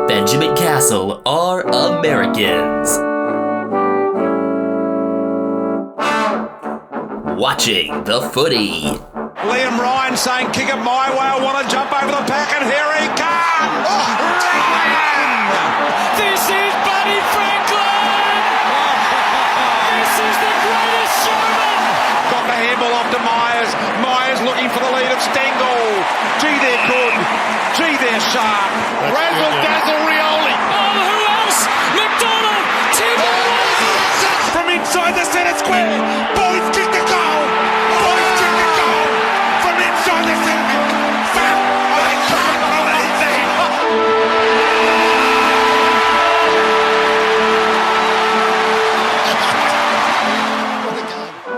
Benjamin Castle are Americans. Watching the footy. Liam Ryan saying, kick it my way, I want to jump over the pack, and here he comes! Ryan! This is Buddy Franklin! This is the greatest showman! Got the handball off to Myers. Myers looking for the lead of Stengel. Gee, they're good. Gee, they're sharp. Razzle dazzle Rioli. Oh, who else? McDonald! From inside the centre square. Boys kick the goal. Boys kick the goal. From inside the centre. I can't believe that.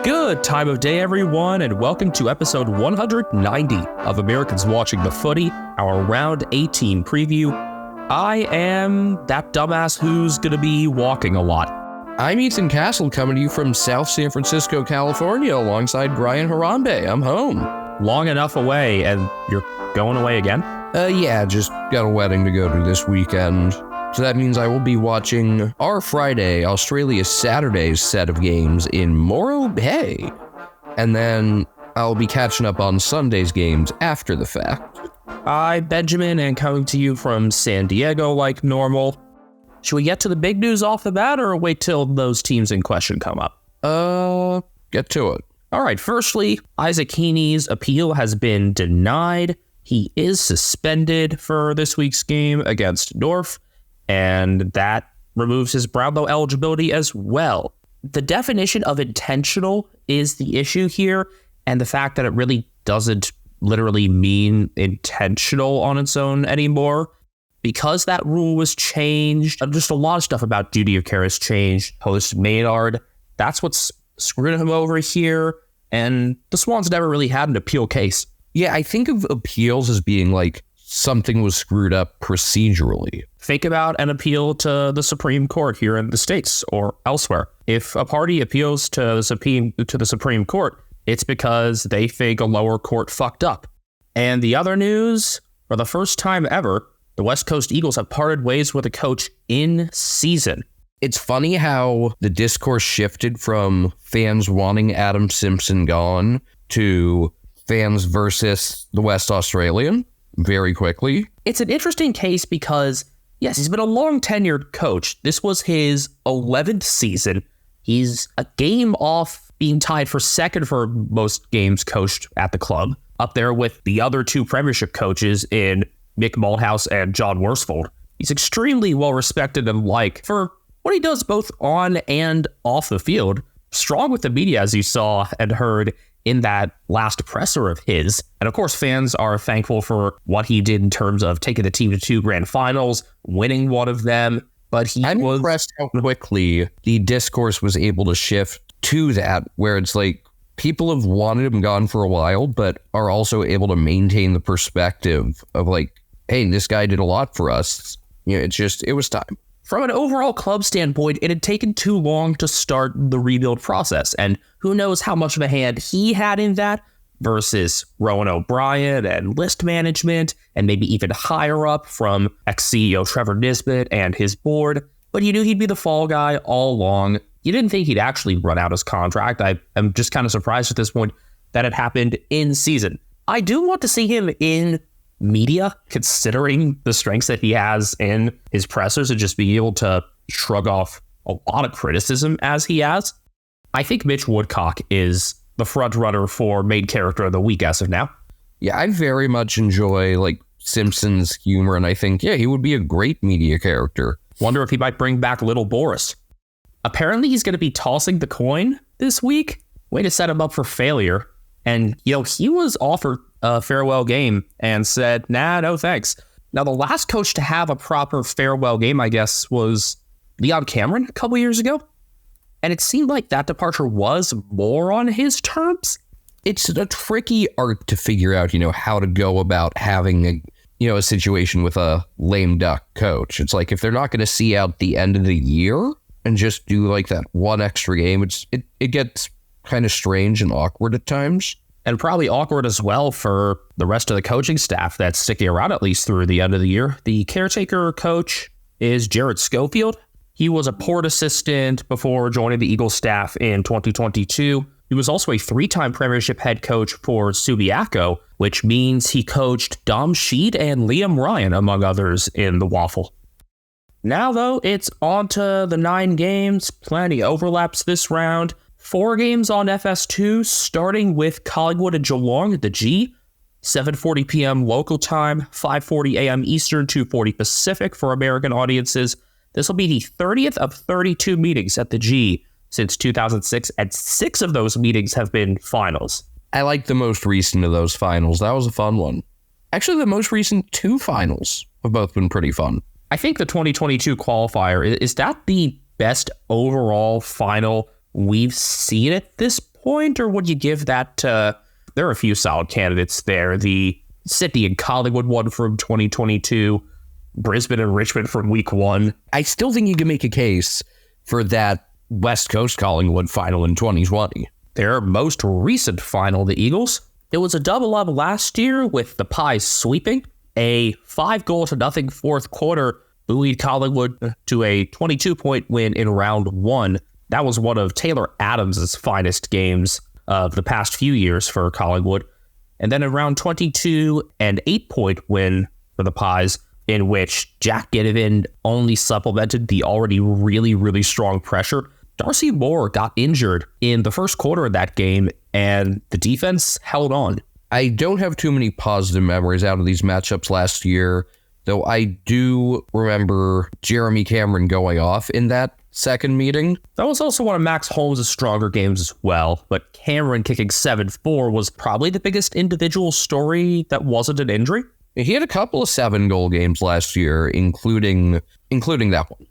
Good time of day, everyone, and welcome to episode 190 of Americans Watching the Footy, our round 18 preview. I am that dumbass who's going to be walking a lot. I'm Ethan Castle, coming to you from South San Francisco, California, alongside Brian Harambe. I'm home. Long enough away, and you're going away again? Yeah, just got a wedding to go to this weekend. So that means I will be watching our Friday, Australia Saturday's set of games in Morro Bay. And then I'll be catching up on Sunday's games after the fact. I'm Benjamin, and coming to you from San Diego like normal. Should we get to the big news off the bat, or wait till those teams in question come up? Get to it. All right, firstly, Isaac Heaney's appeal has been denied. He is suspended for this week's game against North, and that removes his Brownlow eligibility as well. The definition of intentional is the issue here, and the fact that it really doesn't literally mean intentional on its own anymore. Because that rule was changed, just a lot of stuff about duty of care has changed post Maynard. That's what's screwing him over here, and the Swans never really had an appeal case. Yeah, I think of appeals as being like something was screwed up procedurally. Think about an appeal to the Supreme Court here in the States or elsewhere. If a party appeals to the Supreme Court, it's because they think a lower court fucked up. And the other news, for the first time ever, the West Coast Eagles have parted ways with a coach in season. It's funny how the discourse shifted from fans wanting Adam Simpson gone to fans versus the West Australian very quickly. It's an interesting case because, yes, he's been a long tenured coach. This was his 11th season. He's a game off being tied for second for most games coached at the club, up there with the other two premiership coaches in Mick Malthouse and John Worsfold. He's extremely well respected and liked for what he does both on and off the field. Strong with the media, as you saw and heard in that last presser of his. And of course, fans are thankful for what he did in terms of taking the team to 2 grand finals, winning one of them. But I'm impressed how quickly the discourse was able to shift to that, where it's like people have wanted him gone for a while, but are also able to maintain the perspective of like, hey, this guy did a lot for us. You know, it was time. From an overall club standpoint, it had taken too long to start the rebuild process, and who knows how much of a hand he had in that versus Rowan O'Brien and list management, and maybe even higher up from ex-CEO Trevor Nisbet and his board. But you knew he'd be the fall guy all along. You didn't think he'd actually run out his contract. I'm just kind of surprised at this point that it happened in season. I do want to see him in media, considering the strengths that he has in his pressers, and just be able to shrug off a lot of criticism as he has. I think Mitch Woodcock is the front runner for main character of the week as of now. Yeah, I very much enjoy like Simpson's humor, and I think, yeah, he would be a great media character. Wonder if he might bring back Little Boris. Apparently he's going to be tossing the coin this week. Way to set him up for failure. And, he was offered a farewell game and said, nah, no thanks. Now, the last coach to have a proper farewell game, I guess, was Leon Cameron a couple years ago. And it seemed like that departure was more on his terms. It's a tricky art to figure out, how to go about having a situation with a lame duck coach. It's like, if they're not going to see out the end of the year and just do like that one extra game, it gets kind of strange and awkward at times. And probably awkward as well for the rest of the coaching staff that's sticking around at least through the end of the year. The caretaker coach is Jared Schofield. He was a port assistant before joining the Eagles staff in 2022. He was also a 3-time Premiership head coach for Subiaco, which means he coached Dom Sheed and Liam Ryan, among others, in the Waffle. Now, though, it's on to the 9 games. Plenty overlaps this round. 4 games on FS2, starting with Collingwood and Geelong at the G. 7:40 p.m. local time, 5:40 a.m. Eastern, 2:40 Pacific for American audiences. This will be the 30th of 32 meetings at the G since 2006, and 6 of those meetings have been finals. I like the most recent of those finals. That was a fun one. Actually, the most recent 2 finals have both been pretty fun. I think the 2022 qualifier, is that the best overall final we've seen at this point, or would you give that to... There are a few solid candidates there. The Sydney and Collingwood one from 2022, Brisbane and Richmond from week 1. I still think you can make a case for that West Coast Collingwood final in 2020. Their most recent final, the Eagles, it was a double-up last year with the Pies sweeping. A 5-0-0 fourth quarter buoyed Collingwood to a 22-point win in round 1. That was one of Taylor Adams' finest games of the past few years for Collingwood. And then in round 22, an 8-point win for the Pies, in which Jack Ginnivan only supplemented the already really, really strong pressure. Darcy Moore got injured in the first quarter of that game, and the defense held on. I don't have too many positive memories out of these matchups last year, though I do remember Jeremy Cameron going off in that second meeting. That was also one of Max Holmes' stronger games as well, but Cameron kicking 7-4 was probably the biggest individual story that wasn't an injury. He had a couple of 7-goal games last year, including that one.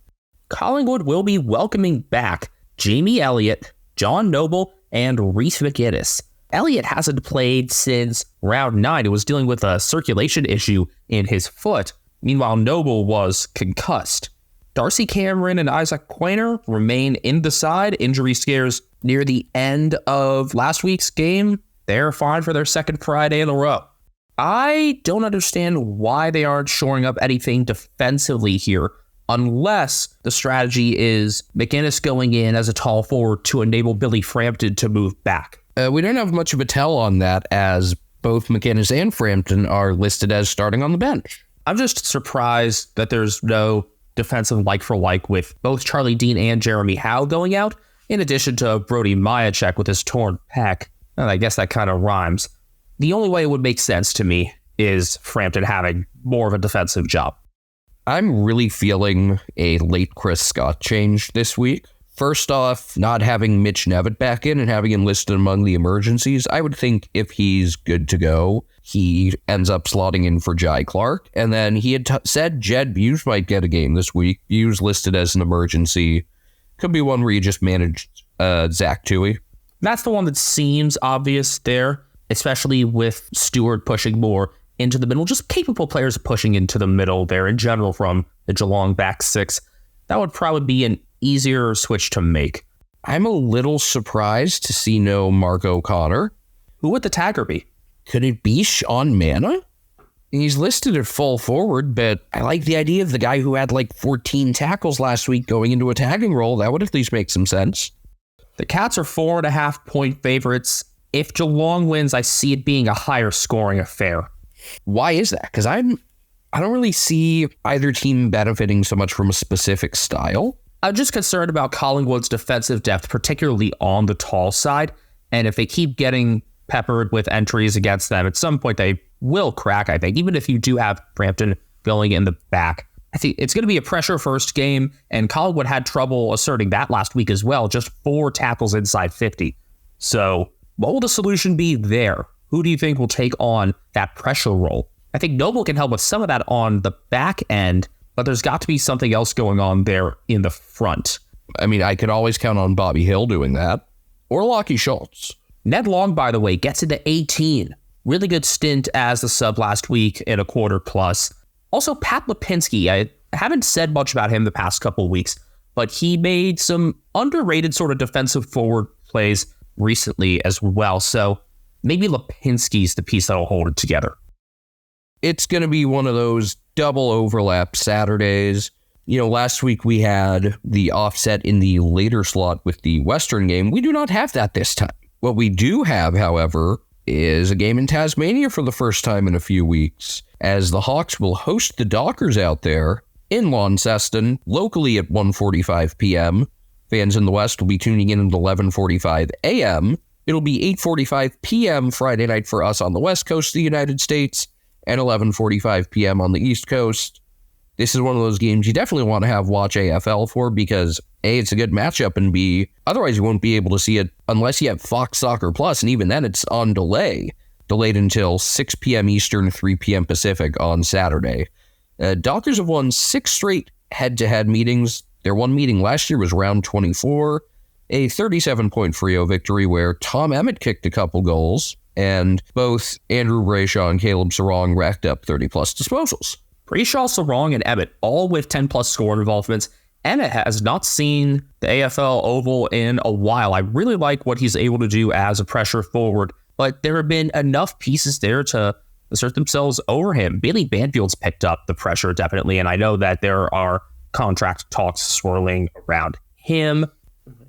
Collingwood will be welcoming back Jamie Elliott, John Noble, and Reece McGuinness. Elliott hasn't played since round 9. He was dealing with a circulation issue in his foot. Meanwhile, Noble was concussed. Darcy Cameron and Isaac Quainer remain in the side. Injury scares near the end of last week's game. They're fine for their second Friday in a row. I don't understand why they aren't shoring up anything defensively here, unless the strategy is McGuinness going in as a tall forward to enable Billy Frampton to move back. We don't have much of a tell on that, as both McGuinness and Frampton are listed as starting on the bench. I'm just surprised that there's no defensive like-for-like with both Charlie Dean and Jeremy Howe going out, in addition to Brody Majacek with his torn pec. And I guess that kind of rhymes. The only way it would make sense to me is Frampton having more of a defensive job. I'm really feeling a late Chris Scott change this week. First off, not having Mitch Nevitt back in and having him listed among the emergencies, I would think if he's good to go, he ends up slotting in for Jai Clark. And then he had said Jed Buse might get a game this week. Buse listed as an emergency. Could be one where you just manage Zach Toohey. That's the one that seems obvious there, especially with Stewart pushing more into the middle. Just capable players pushing into the middle there in general from the Geelong back 6. That would probably be an easier switch to make. I'm a little surprised to see no Mark O'Connor. Who would the tagger be? Could it be Sean Manna? He's listed at full forward, but I like the idea of the guy who had like 14 tackles last week going into a tagging role. That would at least make some sense. The Cats are 4.5-point favorites. If Geelong wins, I see it being a higher scoring affair. Why is that? Because I don't really see either team benefiting so much from a specific style. I'm just concerned about Collingwood's defensive depth, particularly on the tall side. And if they keep getting peppered with entries against them, at some point they will crack, I think. Even if you do have Frampton going in the back, I think it's going to be a pressure first game. And Collingwood had trouble asserting that last week as well. Just 4 tackles inside 50. So what will the solution be there? Who do you think will take on that pressure role? I think Noble can help with some of that on the back end, but there's got to be something else going on there in the front. I mean, I could always count on Bobby Hill doing that. Or Lockie Schultz. Ned Long, by the way, gets into 18. Really good stint as the sub last week in a quarter plus. Also, Pat Lipinski. I haven't said much about him the past couple of weeks, but he made some underrated sort of defensive forward plays recently as well. So maybe Lipinski's the piece that'll hold it together. It's going to be one of those double overlap Saturdays. Last week we had the offset in the later slot with the Western game. We do not have that this time. What we do have, however, is a game in Tasmania for the first time in a few weeks, as the Hawks will host the Dockers out there in Launceston, locally at 1:45 p.m. Fans in the West will be tuning in at 11:45 a.m. It'll be 8:45 p.m. Friday night for us on the West Coast of the United States, and 11:45 p.m. on the East Coast. This is one of those games you definitely want to have watch AFL for because A, it's a good matchup, and B, otherwise you won't be able to see it unless you have Fox Soccer Plus, and even then it's on delayed until 6 p.m. Eastern, 3 p.m. Pacific on Saturday. Dockers have won 6 straight head-to-head meetings. Their one meeting last year was round 24, a 37-point Freo victory where Tom Emmett kicked a couple goals, and both Andrew Brayshaw and Caleb Sarong racked up 30-plus disposals. Brayshaw, Sarong, and Emmett, all with 10-plus score involvements. Emmett has not seen the AFL Oval in a while. I really like what he's able to do as a pressure forward, but there have been enough pieces there to assert themselves over him. Bailey Banfield's picked up the pressure, definitely, and I know that there are contract talks swirling around him.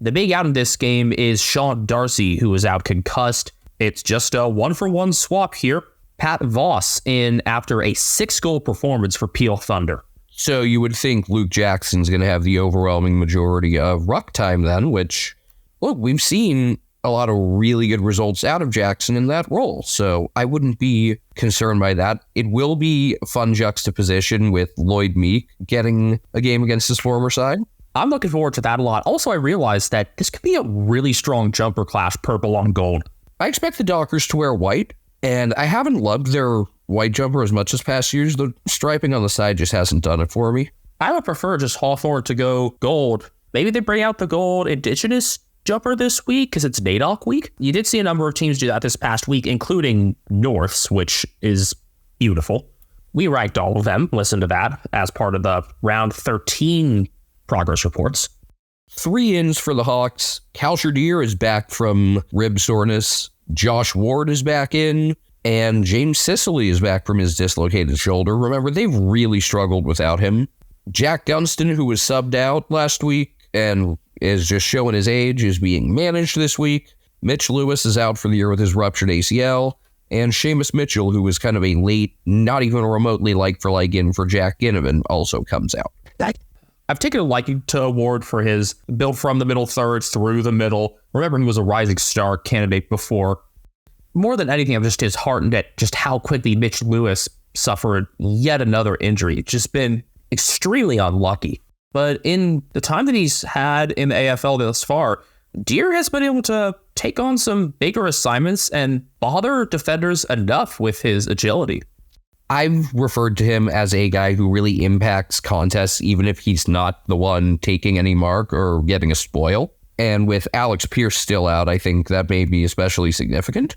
The big out in this game is Sean Darcy, who is out concussed. It's just a 1-for-1 swap here. Pat Voss in after a 6-goal performance for Peel Thunder. So you would think Luke Jackson's going to have the overwhelming majority of ruck time then, which, look, we've seen a lot of really good results out of Jackson in that role, so I wouldn't be concerned by that. It will be a fun juxtaposition with Lloyd Meek getting a game against his former side. I'm looking forward to that a lot. Also, I realized that this could be a really strong jumper clash, purple on gold. I expect the Dockers to wear white, and I haven't loved their white jumper as much as past years. The striping on the side just hasn't done it for me. I would prefer just Hawthorne to go gold. Maybe they bring out the gold Indigenous jumper this week because it's NAIDOC week. You did see a number of teams do that this past week, including Norths, which is beautiful. We ranked all of them. Listen to that as part of the round 13 progress reports. 3 ins for the Hawks. Cal Sherdeer is back from rib soreness. Josh Ward is back in, and James Sicily is back from his dislocated shoulder. Remember, they've really struggled without him. Jack Gunston, who was subbed out last week and is just showing his age, is being managed this week. Mitch Lewis is out for the year with his ruptured ACL, and Seamus Mitchell, who was kind of a late, not even remotely like-for-like in for Jack Ginnivan, also comes out. I've taken a liking to Ward for his build from the middle thirds through the middle. Remember, he was a rising star candidate before. More than anything, I'm just disheartened at just how quickly Mitch Lewis suffered yet another injury. It's just been extremely unlucky. But in the time that he's had in the AFL thus far, Deere has been able to take on some bigger assignments and bother defenders enough with his agility. I've referred to him as a guy who really impacts contests, even if he's not the one taking any mark or getting a spoil. And with Alex Pierce still out, I think that may be especially significant.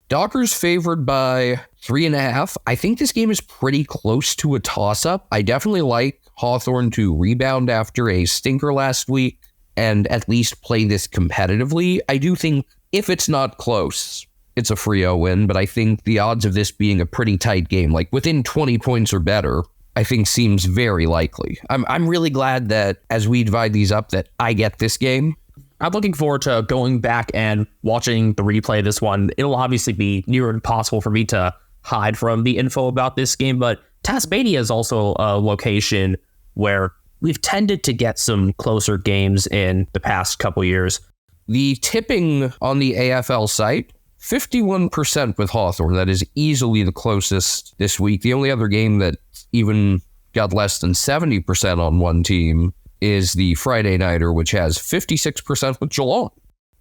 Dockers favored by 3.5. I think this game is pretty close to a toss-up. I definitely like Hawthorne to rebound after a stinker last week and at least play this competitively. I do think if it's not close, it's a Freo win, but I think the odds of this being a pretty tight game, like within 20 points or better, I think seems very likely. I'm really glad that as we divide these up that I get this game. I'm looking forward to going back and watching the replay of this one. It'll obviously be near impossible for me to hide from the info about this game, but Tasmania is also a location where we've tended to get some closer games in the past couple years. The tipping on the AFL site, 51% with Hawthorne. That is easily the closest this week. The only other game that even got less than 70% on one team is the Friday Nighter, which has 56% with Geelong.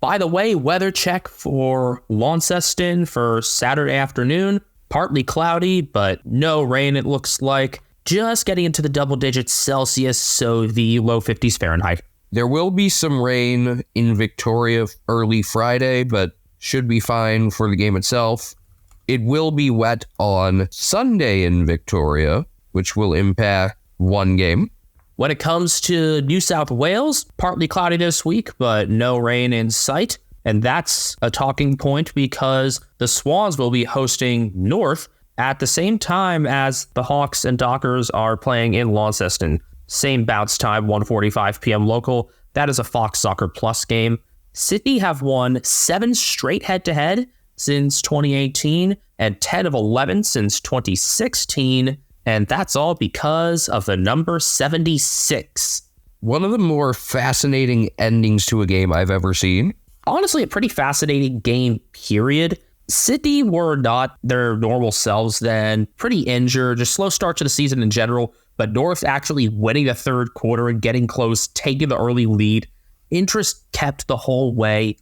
By the way, weather check for Launceston for Saturday afternoon. Partly cloudy, but no rain, it looks like. Just getting into the double digits Celsius, so the low 50s Fahrenheit. There will be some rain in Victoria early Friday, but should be fine for the game itself. It will be wet on Sunday in Victoria, which will impact one game. When it comes to New South Wales, partly cloudy this week, but no rain in sight. And that's a talking point because the Swans will be hosting North at the same time as the Hawks and Dockers are playing in Launceston. Same bounce time, 1:45 p.m. local. That is a Fox Soccer Plus game. Sydney have won 7 straight head-to-head since 2018 and 10 of 11 since 2016. And that's all because of the number 76. One of the more fascinating endings to a game I've ever seen. Honestly, a pretty fascinating game, period. Sydney were not their normal selves then, pretty injured, just slow start to the season in general, but North actually winning the third quarter and getting close, taking the early lead. Interest kept the whole way.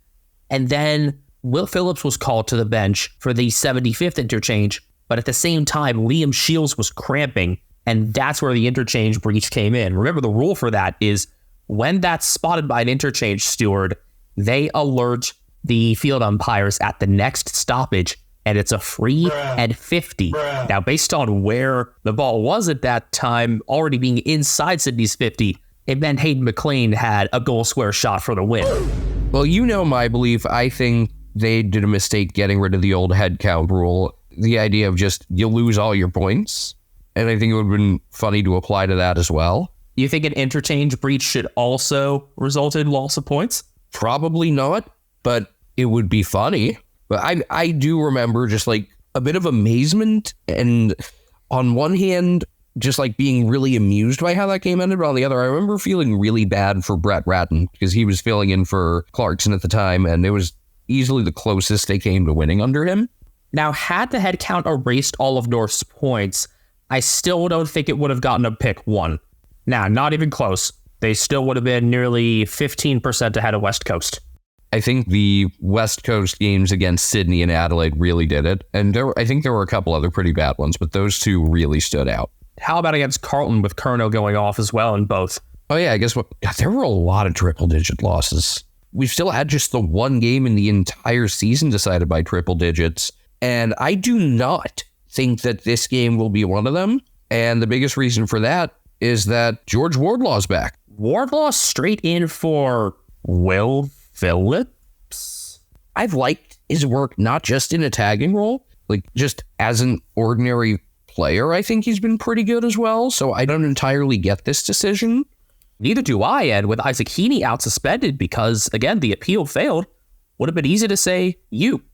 And then Will Phillips was called to the bench for the 75th interchange, but at the same time, Liam Shields was cramping, and that's where the interchange breach came in. Remember, the rule for that is when that's spotted by an interchange steward, they alert the field umpires at the next stoppage, and it's a free and 50. Now, based on where the ball was at that time, already being inside Sydney's 50, it meant Hayden McLean had a goal square shot for the win. Well, you know my belief. I think they did a mistake getting rid of the old head count rule. The idea of just you lose all your points. And I think it would have been funny to apply to that as well. You think an interchange breach should also result in loss of points? Probably not, but it would be funny. But I do remember just like a bit of amazement, and on one hand, just like being really amused by how that game ended. But on the other, I remember feeling really bad for Brett Ratton because he was filling in for Clarkson at the time, and it was easily the closest they came to winning under him. Now, had the head count erased all of North's points, I still don't think it would have gotten a pick 1. Now, not even close. They still would have been nearly 15% ahead of West Coast. I think the West Coast games against Sydney and Adelaide really did it. And I think there were a couple other pretty bad ones, but those two really stood out. How about against Carlton with Curnow going off as well in both? Oh, yeah, I guess there were a lot of triple-digit losses. We've still had just the one game in the entire season decided by triple digits. And I do not think that this game will be one of them. And the biggest reason for that is that George Wardlaw's back. Wardlaw straight in for Will Phillips? I've liked his work not just in a tagging role, like just as an ordinary player. I think he's been pretty good as well. So I don't entirely get this decision. Neither do I, Ed, with Isaac Heaney out suspended because, again, the appeal failed. Would have been easy to say,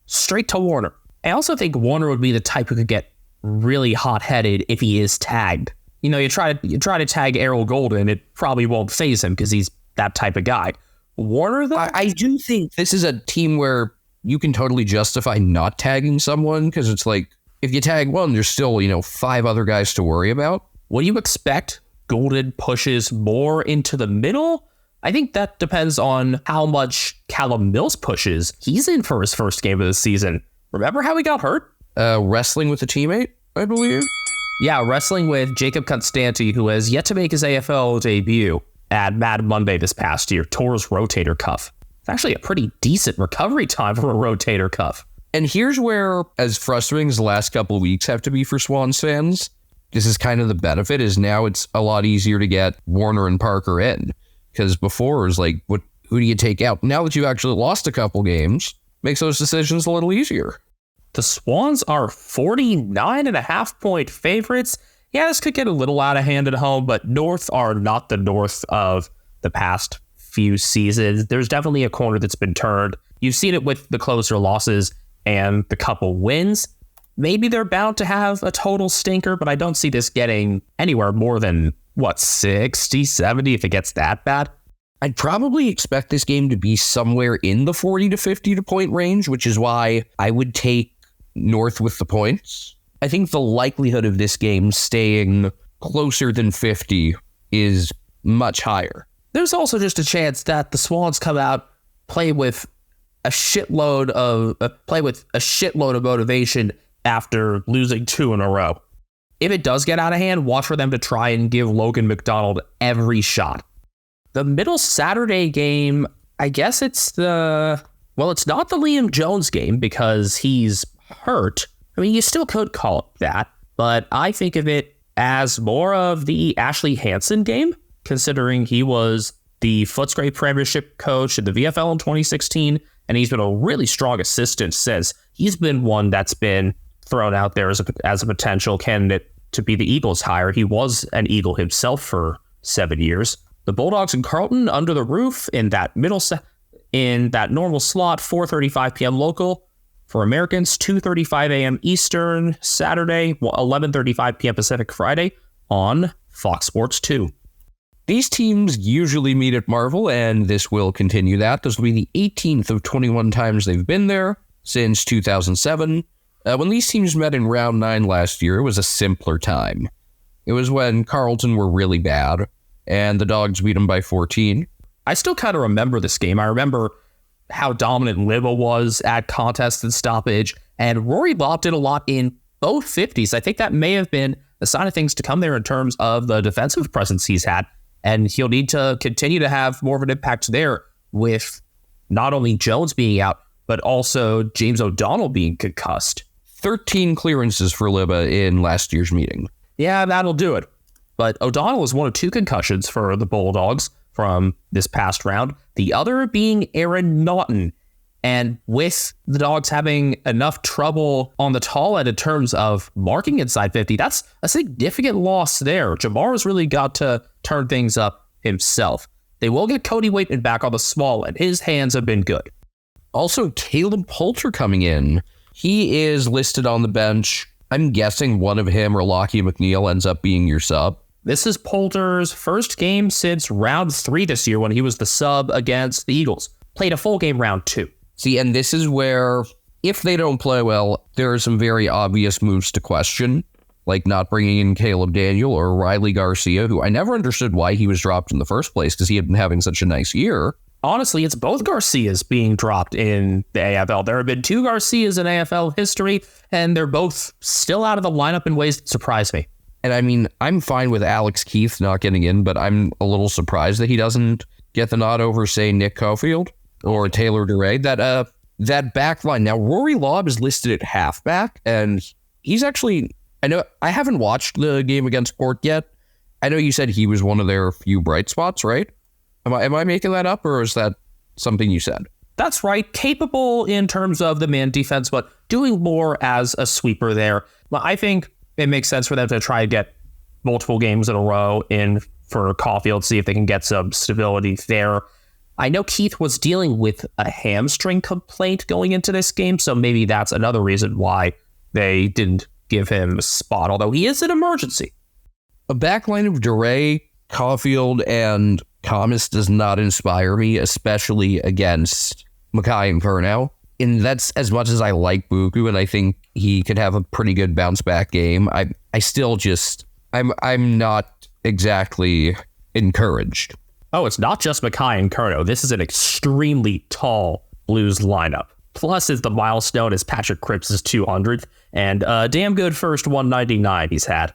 straight to Warner. I also think Warner would be the type who could get really hot-headed if he is tagged. You know, you try to tag Errol Golden, it probably won't faze him because he's that type of guy. Warner, though? I do think this is a team where you can totally justify not tagging someone because it's like, if you tag one, there's still, 5 other guys to worry about. What do you expect? Golden pushes more into the middle? I think that depends on how much Callum Mills pushes. He's in for his first game of the season. Remember how he got hurt? Wrestling with a teammate, I believe. Yeah, wrestling with Jacob Constanti, who has yet to make his AFL debut at Mad Monday this past year, tore his rotator cuff. It's actually a pretty decent recovery time for a rotator cuff. And here's where, as frustrating as the last couple of weeks have to be for Swans fans, this is kind of the benefit, is now it's a lot easier to get Warner and Parker in. Because before it was like, who do you take out? Now that you've actually lost a couple games, makes those decisions a little easier. The Swans are 49.5-point favorites. Yeah, this could get a little out of hand at home, but North are not the North of the past few seasons. There's definitely a corner that's been turned. You've seen it with the closer losses and the couple wins. Maybe they're bound to have a total stinker, but I don't see this getting anywhere more than, 60, 70 if it gets that bad? I'd probably expect this game to be somewhere in the 40 to 50 point range, which is why I would take North with the points. I think the likelihood of this game staying closer than 50 is much higher. There's also just a chance that the Swans come out, play with a shitload of motivation after losing 2 in a row. If it does get out of hand, watch for them to try and give Logan McDonald every shot. The middle Saturday game, I guess it's not the Liam Jones game because he's hurt. I mean, you still could call it that, but I think of it as more of the Ashley Hansen game, considering he was the Footscray Premiership coach at the VFL in 2016 and he's been a really strong assistant since. He's been one that's been thrown out there as a potential candidate to be the Eagles hire. He was an Eagle himself for 7 years. The Bulldogs and Carlton under the roof in that in that normal slot, 4:35 p.m. local for Americans, 2:35 a.m. Eastern Saturday, 11:35 p.m. Pacific Friday on Fox Sports 2. These teams usually meet at Marvel, and this will continue that. This will be the 18th of 21 times they've been there since 2007. When these teams met in round 9 last year, it was a simpler time. It was when Carlton were really bad, and the Dogs beat them by 14. I still kind of remember this game. I remember how dominant Libba was at contest and stoppage, and Rory Lobb did a lot in both 50s. I think that may have been a sign of things to come there in terms of the defensive presence he's had, and he'll need to continue to have more of an impact there with not only Jones being out, but also James O'Donnell being concussed. 13 clearances for Libba in last year's meeting. Yeah, that'll do it. But O'Donnell is one of 2 concussions for the Bulldogs from this past round, the other being Aaron Naughton. And with the Dogs having enough trouble on the tall end in terms of marking inside 50, that's a significant loss there. Jamar's really got to turn things up himself. They will get Cody Waitman back on the small end. His hands have been good. Also, Caleb Poulter coming in. He is listed on the bench. I'm guessing one of him or Lockie McNeil ends up being your sub. This is Poulter's first game since round 3 this year when he was the sub against the Eagles. Played a full game round 2. See, and this is where, if they don't play well, there are some very obvious moves to question, like not bringing in Caleb Daniel or Riley Garcia, who I never understood why he was dropped in the first place because he had been having such a nice year. Honestly, it's both Garcias being dropped in the AFL. There have been 2 Garcias in AFL history, and they're both still out of the lineup in ways that surprise me. And I memean, I'm fine with Alex Keith not getting in, but I'm a little surprised that he doesn't get the nod over, say, Nick Cofield or Taylor Duray. That back line. Now, Rory Lobb is listed at halfback, and he's actually, I know I haven't watched the game against Port yet. I know you said he was one of their few bright spots, right? Am I making that up, or is that something you said? That's right. Capable in terms of the man defense, but doing more as a sweeper there. Well, I think it makes sense for them to try to get multiple games in a row in for Caulfield, see if they can get some stability there. I know Keith was dealing with a hamstring complaint going into this game, so maybe that's another reason why they didn't give him a spot, although he is an emergency. A backline of Duray, Caulfield, and Thomas does not inspire me, especially against Mackay and Curnow. And that's as much as I like Buku, and I think he could have a pretty good bounce back game. I still just, I'm not exactly encouraged. Oh, it's not just Mackay and Curnow. This is an extremely tall Blues lineup. Plus, the milestone is Patrick Cripps' 200th, and a damn good first 199 he's had.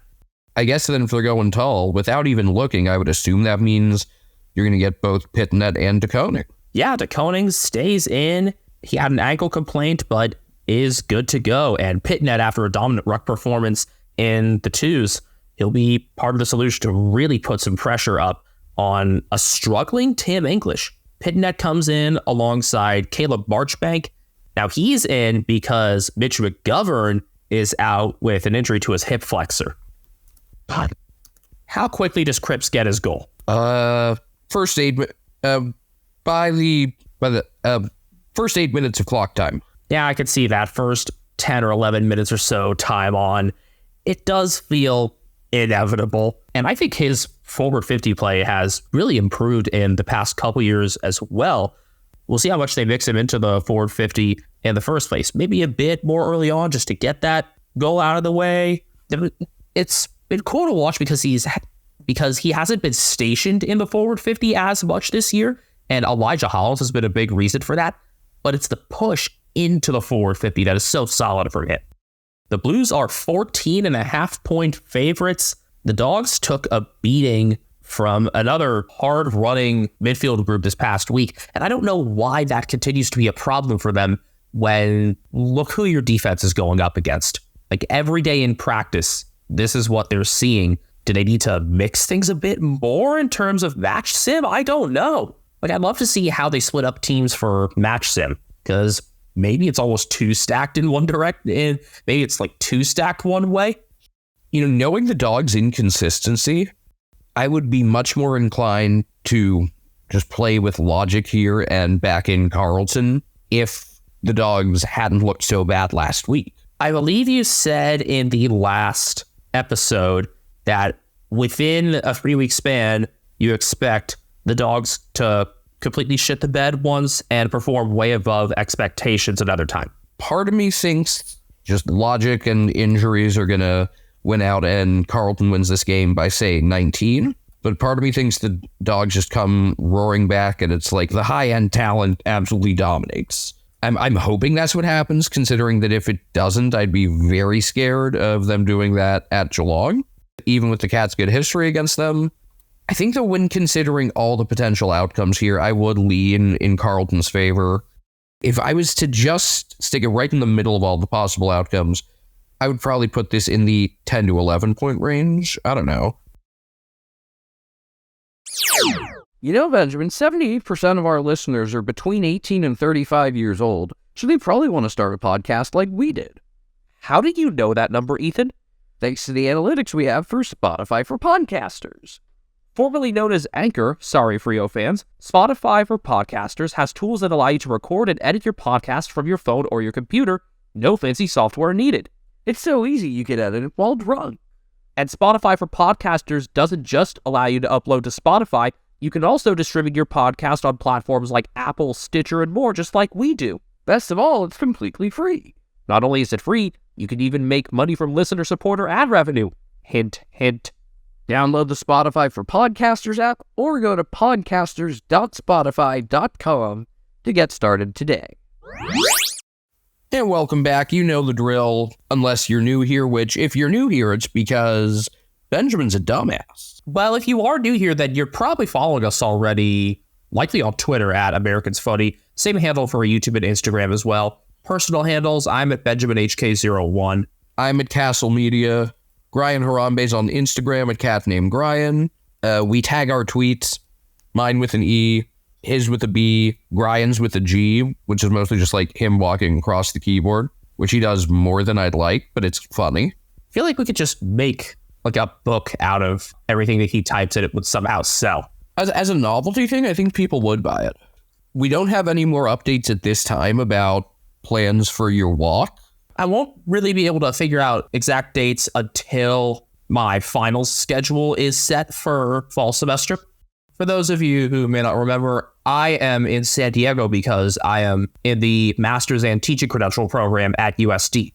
I guess then if they're going tall, without even looking, I would assume that means you're going to get both Pitnet and DeConing. Yeah, DeConing stays in. He had an ankle complaint, but is good to go. And Pitnet, after a dominant ruck performance in the 2s, he'll be part of the solution to really put some pressure up on a struggling Tim English. Pitnet comes in alongside Caleb Marchbank. Now he's in because Mitch McGovern is out with an injury to his hip flexor. God, how quickly does Cripps get his goal? First 8 by the first 8 minutes of clock time. Yeah, I could see that first 10 or 11 minutes or so time on. It does feel inevitable. And I think his forward 50 play has really improved in the past couple years as well. We'll see how much they mix him into the forward 50 in the first place. Maybe a bit more early on just to get that goal out of the way. It's been cool to watch because he hasn't been stationed in the forward 50 as much this year. And Elijah Hollins has been a big reason for that. But it's the push into the forward 50 that is so solid for him. The Blues are 14.5-point favorites. The Dogs took a beating from another hard-running midfield group this past week, and I don't know why that continues to be a problem for them when look who your defense is going up against. Like every day in practice, this is what they're seeing. Do they need to mix things a bit more in terms of match sim? I don't know. Like I'd love to see how they split up teams for match sim. because maybe it's almost too stacked in one direction. Maybe it's like too stacked one way. Knowing the Dogs' inconsistency, I would be much more inclined to just play with logic here and back in Carlton if the Dogs hadn't looked so bad last week. I believe you said in the last episode that within a 3-week span, you expect the Dogs to completely shit the bed once and perform way above expectations another time. Part of me thinks just logic and injuries are going to win out and Carlton wins this game by, say, 19. But part of me thinks the Dogs just come roaring back and it's like the high-end talent absolutely dominates. I'm hoping that's what happens, considering that if it doesn't, I'd be very scared of them doing that at Geelong. Even with the Cats' good history against them, I think that when considering all the potential outcomes here, I would lean in Carlton's favor. If I was to just stick it right in the middle of all the possible outcomes, I would probably put this in the 10 to 11 point range. I don't know. Benjamin, 78% of our listeners are between 18 and 35 years old, so they probably want to start a podcast like we did. How did you know that number, Ethan? Thanks to the analytics we have for Spotify for Podcasters. Formerly known as Anchor, sorry Frio fans, Spotify for Podcasters has tools that allow you to record and edit your podcast from your phone or your computer. No fancy software needed. It's so easy you can edit it while drunk. And Spotify for Podcasters doesn't just allow you to upload to Spotify, you can also distribute your podcast on platforms like Apple, Stitcher, and more, just like we do. Best of all, it's completely free. Not only is it free, you can even make money from listener support or ad revenue. Hint, hint. Download the Spotify for Podcasters app or go to podcasters.spotify.com to get started today. And welcome back. You know the drill, unless you're new here, which if you're new here, it's because Benjamin's a dumbass. Well, if you are new here, then you're probably following us already, likely on Twitter at Americans Footy. Same handle for YouTube and Instagram as well. Personal handles, I'm at BenjaminHK01. I'm at Castle Media. Brian Harambe's on Instagram at cat named Brian. We tag our tweets, mine with an E, his with a B, Brian's with a G, which is mostly just like him walking across the keyboard, which he does more than I'd like, but it's funny. I feel like we could just make like a book out of everything that he types and it would somehow sell. As a novelty thing, I think people would buy it. We don't have any more updates at this time about plans for your walk. I won't really be able to figure out exact dates until my finals schedule is set for fall semester. For those of you who may not remember, I am in San Diego because I am in the Master's and Teaching Credential program at USD.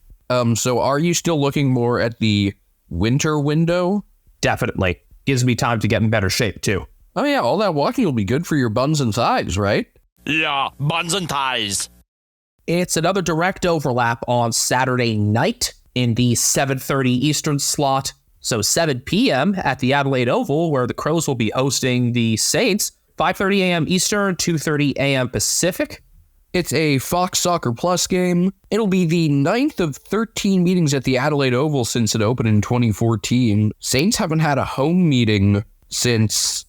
So are you still looking more at the winter window? Definitely. Gives me time to get in better shape, too. Oh yeah, all that walking will be good for your buns and thighs, right? Yeah, buns and ties. It's another direct overlap on Saturday night in the 7:30 Eastern slot. So 7 p.m. at the Adelaide Oval, where the Crows will be hosting the Saints. 5:30 a.m. Eastern, 2:30 a.m. Pacific. It's a Fox Soccer Plus game. It'll be the 9th of 13 meetings at the Adelaide Oval since it opened in 2014. Saints haven't had a home meeting since,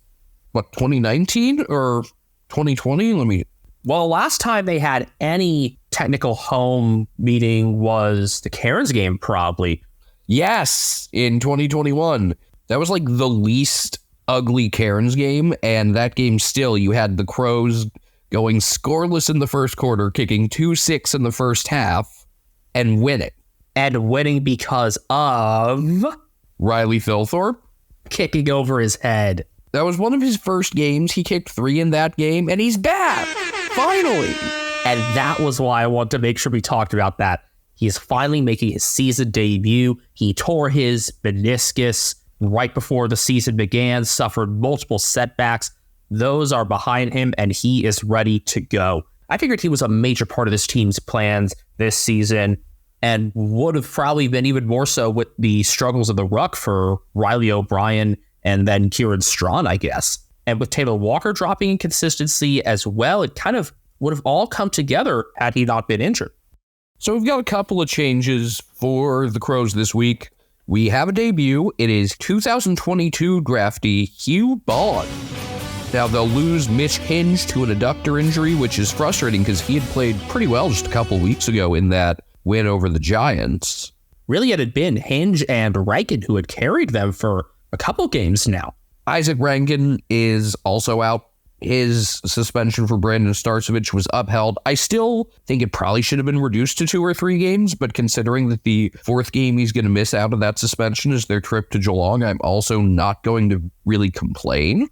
2019 or 2020? Well, last time they had any technical home meeting was the Cairns game, probably. Yes, in 2021. That was like the least ugly Cairns game, and that game still, you had the Crows going scoreless in the first quarter, kicking 2-6 in the first half, and winning. And winning because of Riley Thilthorpe kicking over his head. That was one of his first games. He kicked 3 in that game, and he's back! Finally! And that was why I want to make sure we talked about that. He's finally making his season debut. He tore his meniscus right before the season began, suffered multiple setbacks. Those are behind him, and he is ready to go. I figured he was a major part of this team's plans this season, and would have probably been even more so with the struggles of the ruck for Riley O'Brien and then Kieran Strawn, I guess. And with Taylor Walker dropping in consistency as well, it kind of would have all come together had he not been injured. So we've got a couple of changes for the Crows this week. We have a debut. It is 2022 draftee Hugh Bond. Now, they'll lose Mitch Hinge to an adductor injury, which is frustrating because he had played pretty well just a couple weeks ago in that win over the Giants. Really, it had been Hinge and Rankin who had carried them for a couple games now. Isaac Rankin is also out. His suspension for Brandon Starcevich was upheld. I still think it probably should have been reduced to 2 or 3 games, but considering that the 4th game he's going to miss out of that suspension is their trip to Geelong, I'm also not going to really complain.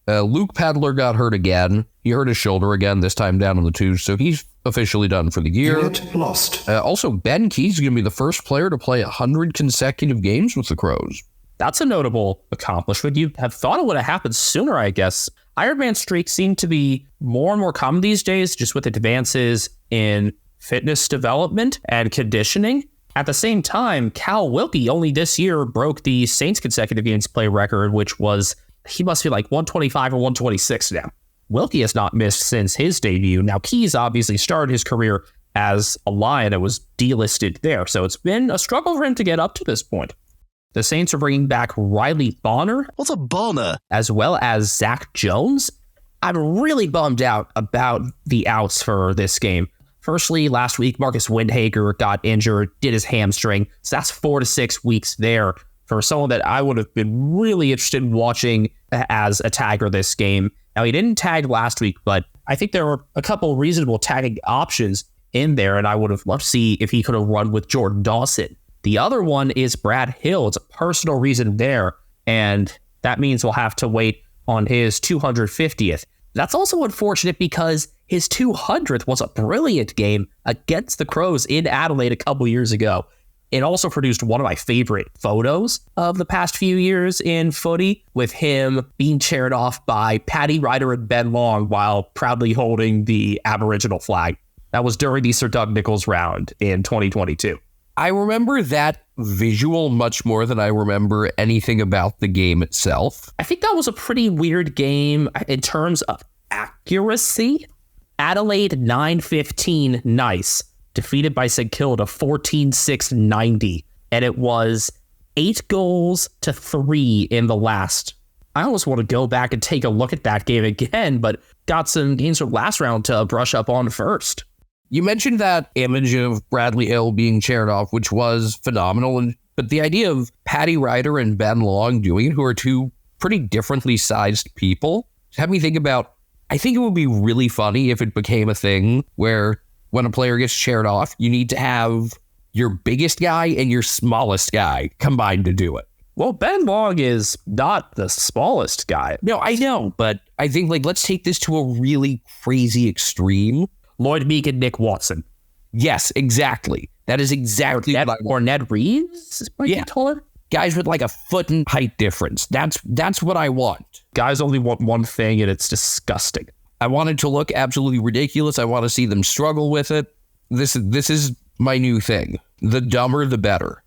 Luke Padler got hurt again. He hurt his shoulder again, this time down on the 2, so he's officially done for the year. Lost. Also, Ben Key's going to be the first player to play 100 consecutive games with the Crows. That's a notable accomplishment. You'd have thought it would have happened sooner, I guess. Ironman streaks seem to be more and more common these days, just with advances in fitness development and conditioning. At the same time, Cal Wilkie only this year broke the Saints consecutive games play record, which was, he must be like 125 or 126 now. Wilkie has not missed since his debut. Now, Keys obviously started his career as a Lion and was delisted there, so it's been a struggle for him to get up to this point. The Saints are bringing back Riley Bonner. What's a Bonner? As well as Zach Jones. I'm really bummed out about the outs for this game. Firstly, last week, Marcus Windhager got injured, did his hamstring. So that's 4 to 6 weeks there for someone that I would have been really interested in watching as a tagger this game. Now, he didn't tag last week, but I think there were a couple reasonable tagging options in there, and I would have loved to see if he could have run with Jordan Dawson. The other one is Brad Hill. It's a personal reason there, and that means we'll have to wait on his 250th. That's also unfortunate because his 200th was a brilliant game against the Crows in Adelaide a couple years ago. It also produced one of my favorite photos of the past few years in footy, with him being chaired off by Paddy Ryder and Ben Long while proudly holding the Aboriginal flag. That was during the Sir Doug Nicholls round in 2022. I remember that visual much more than I remember anything about the game itself. I think that was a pretty weird game in terms of accuracy. Adelaide 9-15 nice, defeated by St Kilda 14-6-90. And it was 8 goals to 3 in the last. I almost want to go back and take a look at that game again, but got some games from last round to brush up on first. You mentioned that image of Bradley Hill being chaired off, which was phenomenal. But the idea of Paddy Ryder and Ben Long doing it, who are 2 pretty differently sized people, had me think about, I think it would be really funny if it became a thing where when a player gets chaired off, you need to have your biggest guy and your smallest guy combined to do it. Well, Ben Long is not the smallest guy. No, I know, but I think, let's take this to a really crazy extreme. Lloyd Meek and Nick Watson. Yes, exactly. That is exactly what I want. Or Ned Reeves, might be taller. Guys with a foot and height difference. That's what I want. Guys only want one thing, and it's disgusting. I want it to look absolutely ridiculous. I want to see them struggle with it. This is my new thing. The dumber, the better.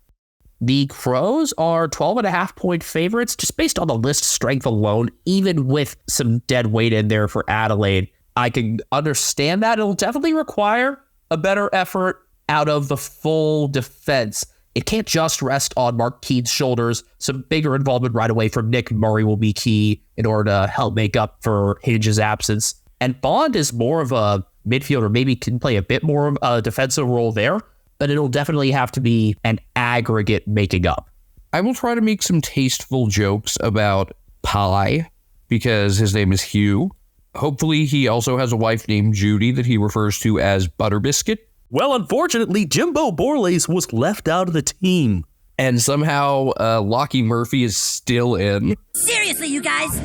The Crows are 12.5-point favorites, just based on the list strength alone, even with some dead weight in there for Adelaide. I can understand that. It'll definitely require a better effort out of the full defense. It can't just rest on Mark Keane's shoulders. Some bigger involvement right away from Nick Murray will be key in order to help make up for Hinge's absence. And Bond is more of a midfielder, maybe can play a bit more of a defensive role there, but it'll definitely have to be an aggregate making up. I will try to make some tasteful jokes about Pie, because his name is Hugh. Hopefully he also has a wife named Judy that he refers to as Butterbiscuit. Well, unfortunately, Jimbo Borlase was left out of the team. And somehow Lockie Murphy is still in. Seriously, you guys?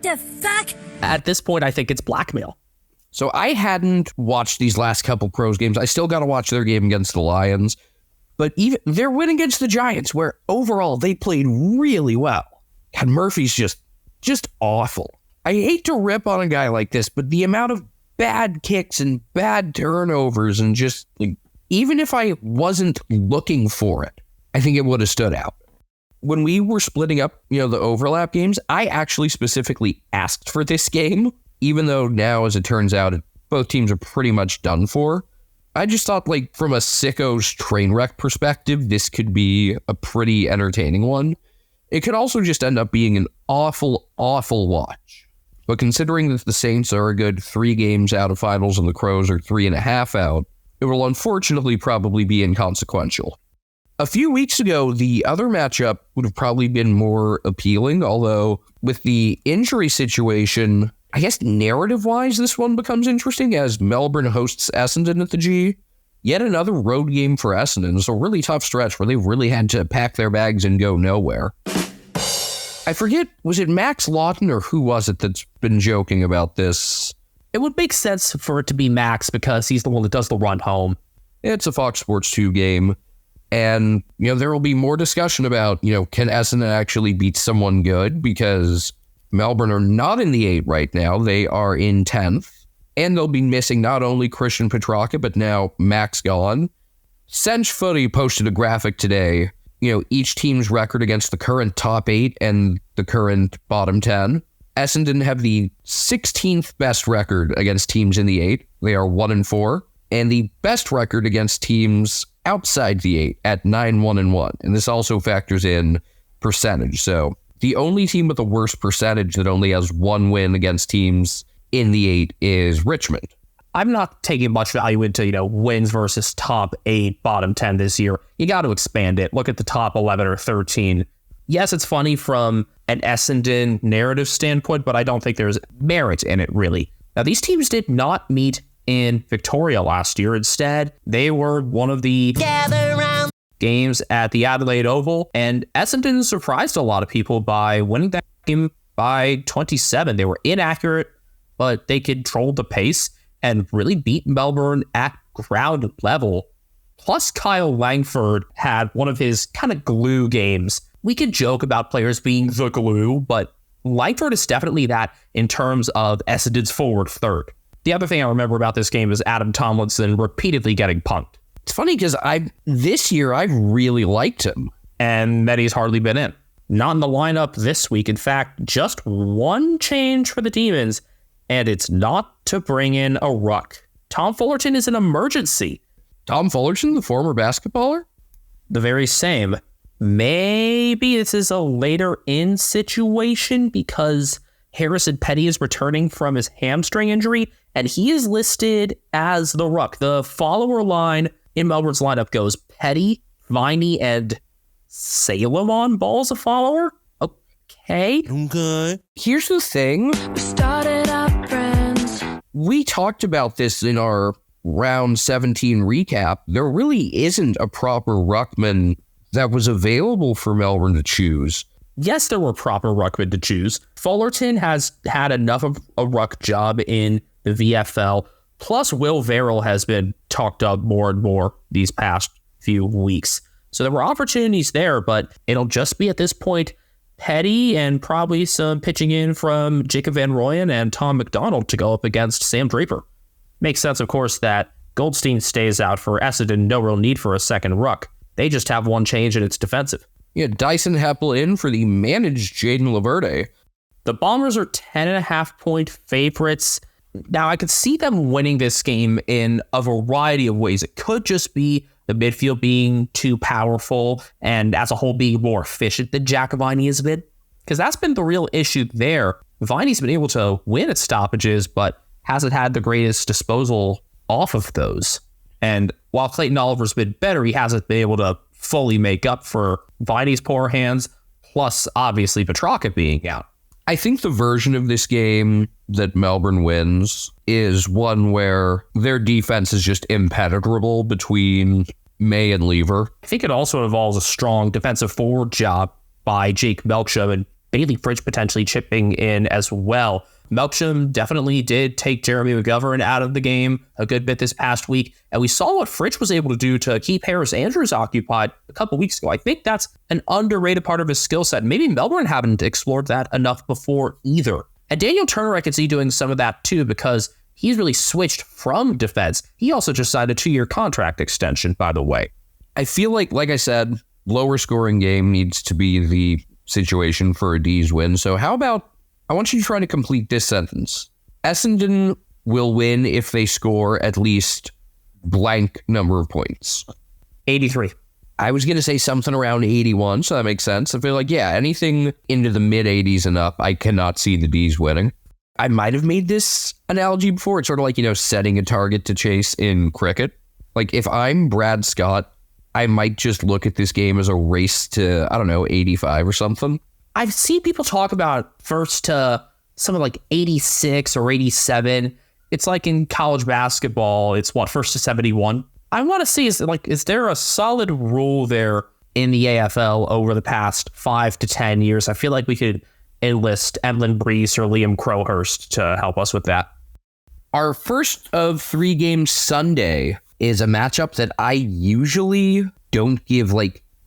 The fuck? At this point, I think it's blackmail. So I hadn't watched these last couple Crows games. I still got to watch their game against the Lions. But even their win against the Giants, where overall they played really well. God, Murphy's just awful. I hate to rip on a guy like this, but the amount of bad kicks and bad turnovers and just, even if I wasn't looking for it, I think it would have stood out. When we were splitting up, the overlap games, I actually specifically asked for this game, even though now, as it turns out, both teams are pretty much done for. I just thought, from a sicko's train wreck perspective, this could be a pretty entertaining one. It could also just end up being an awful, awful watch. But considering that the Saints are a good 3 games out of finals and the Crows are 3.5 out, it will unfortunately probably be inconsequential. A few weeks ago, the other matchup would have probably been more appealing, although with the injury situation, I guess narrative-wise, this one becomes interesting as Melbourne hosts Essendon at the G. Yet another road game for Essendon. It's a really tough stretch where they really had to pack their bags and go nowhere. I forget, was it Max Lawton or who was it that's been joking about this? It would make sense for it to be Max because he's the one that does the run home. It's a Fox Sports 2 game. And, there will be more discussion about, can Essendon actually beat someone good? Because Melbourne are not in the 8 right now. They are in 10th. And they'll be missing not only Christian Petrarca, but now Max gone. Sench Footy posted a graphic today. Each team's record against the current top 8 and the current bottom 10. Essendon have the 16th best record against teams in the 8. They are 1-4. And the best record against teams outside the 8 at 9-1-1. And this also factors in percentage. So the only team with the worst percentage that only has 1 win against teams in the 8 is Richmond. I'm not taking much value into, wins versus top 8, bottom 10 this year. You got to expand it. Look at the top 11 or 13. Yes, it's funny from an Essendon narrative standpoint, but I don't think there's merit in it, really. Now, these teams did not meet in Victoria last year. Instead, they were one of the games at the Adelaide Oval, and Essendon surprised a lot of people by winning that game by 27. They were inaccurate, but they controlled the pace and really beat Melbourne at ground level. Plus, Kyle Langford had one of his kind of glue games. We could joke about players being the glue, but Langford is definitely that in terms of Essendon's forward third. The other thing I remember about this game is Adam Tomlinson repeatedly getting punked. It's funny because this year I've really liked him. And that he's hardly been in. Not in the lineup this week. In fact, just one change for the Demons, and it's not to bring in a ruck. Tom Fullerton is an emergency. Tom Fullerton, the former basketballer? The very same. Maybe this is a later in situation because Harrison Petty is returning from his hamstring injury, and he is listed as the ruck. The follower line in Melbourne's lineup goes Petty, Viney, and Salem on ball as a follower? Okay. Here's the thing. We started out friends. We talked about this in our round 17 recap. There really isn't a proper ruckman that was available for Melbourne to choose. Yes, there were proper ruckmen to choose. Fullerton has had enough of a ruck job in the VFL. Plus, Will Verrill has been talked up more and more these past few weeks. So there were opportunities there, but it'll just be at this point Petty and probably some pitching in from Jacob Van Rooyen and Tom McDonald to go up against Sam Draper. Makes sense, of course, that Goldstein stays out for Essendon. No real need for a second ruck. They just have one change and it's defensive. Yeah, Dyson Heppel in for the managed Jaden Laverde. The Bombers are 10.5-point favorites. Now, I could see them winning this game in a variety of ways. It could just be the midfield being too powerful and as a whole being more efficient than Jack Viney has been. Because that's been the real issue there. Viney's been able to win at stoppages, but hasn't had the greatest disposal off of those. And while Clayton Oliver's been better, he hasn't been able to fully make up for Viney's poor hands, plus obviously Petrarca being out. I think the version of this game that Melbourne wins is one where their defense is just impenetrable between May and Lever. I think it also involves a strong defensive forward job by Jake Melksham and Bailey Fridge potentially chipping in as well. Melksham definitely did take Jeremy McGovern out of the game a good bit this past week, and we saw what Fridge was able to do to keep Harris Andrews occupied a couple weeks ago. I think that's an underrated part of his skill set. Maybe Melbourne haven't explored that enough before either. And Daniel Turner, I could see doing some of that too, because he's really switched from defense. He also just signed a 2-year contract extension, by the way. I feel like I said, lower scoring game needs to be the situation for a D's win. So how about, I want you to try to complete this sentence. Essendon will win if they score at least blank number of points. 83. I was going to say something around 81, so that makes sense. I feel like, yeah, anything into the mid-80s and up, I cannot see the D's winning. I might have made this analogy before. It's sort of like, setting a target to chase in cricket. Like if I'm Brad Scott, I might just look at this game as a race to, 85 or something. I've seen people talk about first to something like 86 or 87. It's like in college basketball, it's first to 71. I want to see, is there a solid rule there in the AFL over the past 5 to 10 years? I feel like we could enlist Emlyn Brees or Liam Crowhurst to help us with that. Our first of 3 games Sunday is a matchup that I usually don't give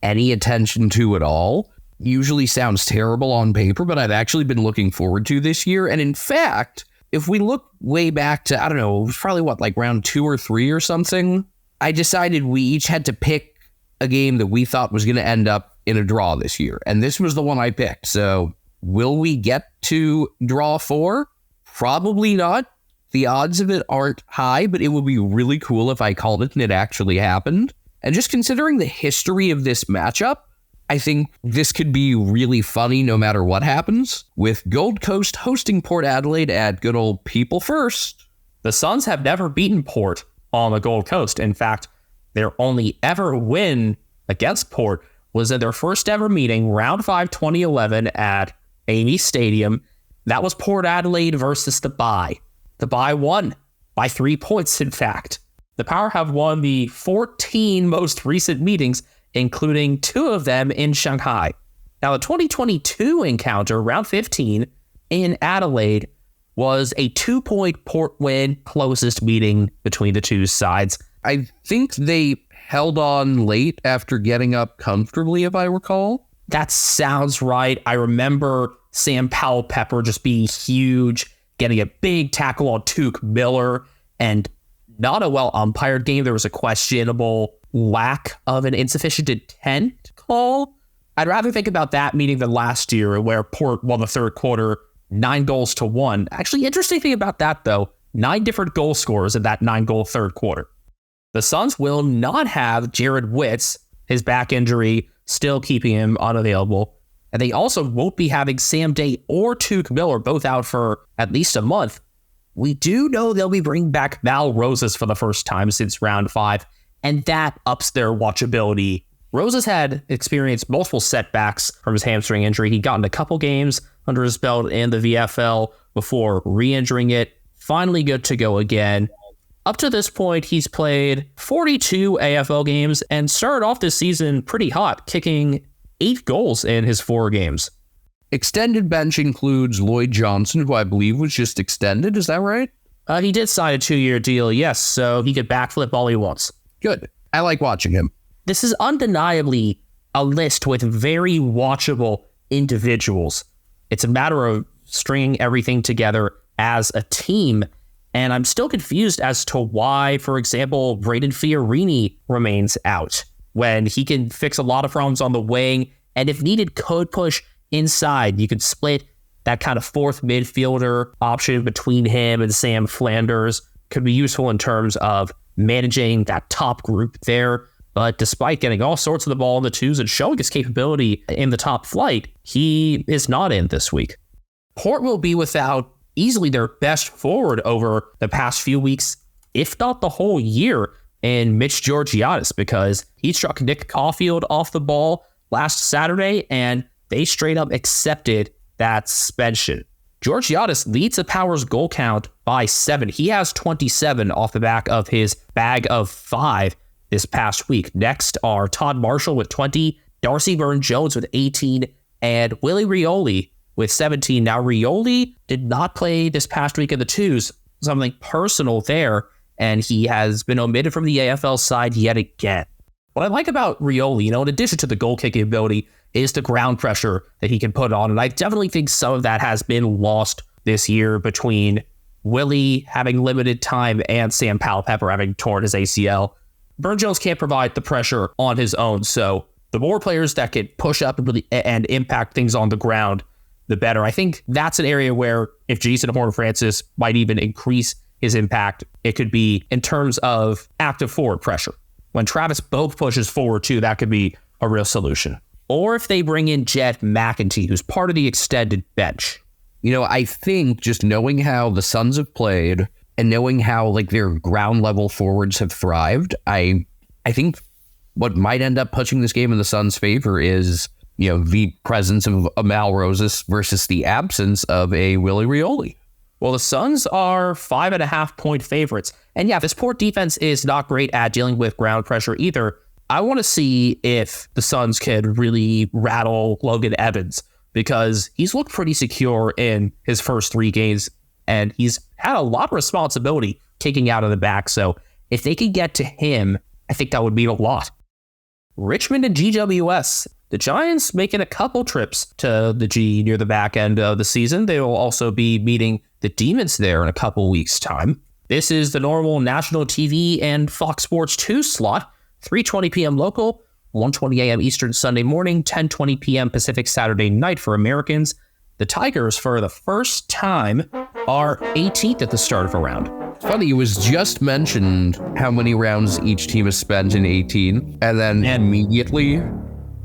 any attention to at all. Usually sounds terrible on paper, but I've actually been looking forward to this year. And in fact, if we look way back to, it was probably round 2 or 3 or something, I decided we each had to pick a game that we thought was going to end up in a draw this year. And this was the one I picked. So will we get to draw 4? Probably not. The odds of it aren't high, but it would be really cool if I called it and it actually happened. And just considering the history of this matchup, I think this could be really funny no matter what happens, with Gold Coast hosting Port Adelaide at good old People First. The Suns have never beaten Port on the Gold Coast. In fact, their only ever win against Port was in their first ever meeting, round 5, 2011 at Amy Stadium. That was Port Adelaide versus the Bye. The Bye won by 3 points, in fact. The Power have won the 14 most recent meetings, including 2 of them in Shanghai. Now, the 2022 encounter, round 15, in Adelaide, was a 2-point Port win, closest meeting between the two sides. I think they held on late after getting up comfortably, if I recall. That sounds right. I remember Sam Powell-Pepper just being huge, getting a big tackle on Tuke Miller, and not a well umpired game. There was a questionable lack of an insufficient intent call. I'd rather think about that meeting than last year, where Port won the third quarter 9-1. Actually, interesting thing about that, though, 9 different goal scorers in that 9-goal third quarter. The Suns will not have Jared Witz, his back injury still keeping him unavailable. And they also won't be having Sam Day or Tuke Miller, both out for at least a month. We do know they'll be bringing back Mal Roses for the first time since round 5, and that ups their watchability. Roses had experienced multiple setbacks from his hamstring injury. He got in a couple games under his belt in the VFL before re-injuring it. Finally good to go again. Up to this point, he's played 42 AFL games and started off this season pretty hot, kicking 8 goals in his 4 games. Extended bench includes Lloyd Johnson, who I believe was just extended. Is that right? He did sign a 2-year deal, yes, so he could backflip all he wants. Good. I like watching him. This is undeniably a list with very watchable individuals. It's a matter of stringing everything together as a team, and I'm still confused as to why, for example, Braden Fiorini remains out when he can fix a lot of problems on the wing, and if needed, could push inside. You could split that kind of fourth midfielder option between him and Sam Flanders. Could be useful in terms of managing that top group there. But despite getting all sorts of the ball in the twos and showing his capability in the top flight, he is not in this week. Port will be without easily their best forward over the past few weeks, if not the whole year, in Mitch Georgiadis, because he struck Nick Caulfield off the ball last Saturday, and they straight up accepted that suspension. Georgiadis leads the Powers goal count by 7. He has 27 off the back of his bag of 5 this past week. Next are Todd Marshall with 20, Darcy Byrne-Jones with 18, and Willie Rioli with 17. Now, Rioli did not play this past week in the twos, something personal there, and he has been omitted from the AFL side yet again. What I like about Rioli, in addition to the goal-kicking ability, is the ground pressure that he can put on, and I definitely think some of that has been lost this year between Willie having limited time and Sam Powell-Pepper having torn his ACL. Byrne-Jones can't provide the pressure on his own, so the more players that can push up and really and impact things on the ground, the better. I think that's an area where if Jason Horne-Francis might even increase his impact, it could be in terms of active forward pressure. When Travis Boak pushes forward too, that could be a real solution. Or if they bring in Jed McEntee, who's part of the extended bench. I think just knowing how the Suns have played and knowing how like their ground level forwards have thrived, I think what might end up pushing this game in the Suns' favor is, the presence of a Mal Rosas versus the absence of a Willie Rioli. Well, the Suns are 5.5-point favorites. And yeah, this Port defense is not great at dealing with ground pressure either. I want to see if the Suns could really rattle Logan Evans, because he's looked pretty secure in his first 3 games, and he's had a lot of responsibility kicking out of the back. So if they could get to him, I think that would mean a lot. Richmond and GWS. The Giants making a couple trips to the G near the back end of the season. They will also be meeting the Demons there in a couple weeks' time. This is the normal national TV and Fox Sports 2 slot, 3:20 p.m. local, 1:20 a.m. Eastern Sunday morning, 10:20 p.m. Pacific Saturday night for Americans. The Tigers, for the first time, are 18th at the start of a round. Funny, it was just mentioned how many rounds each team has spent in 18, and then immediately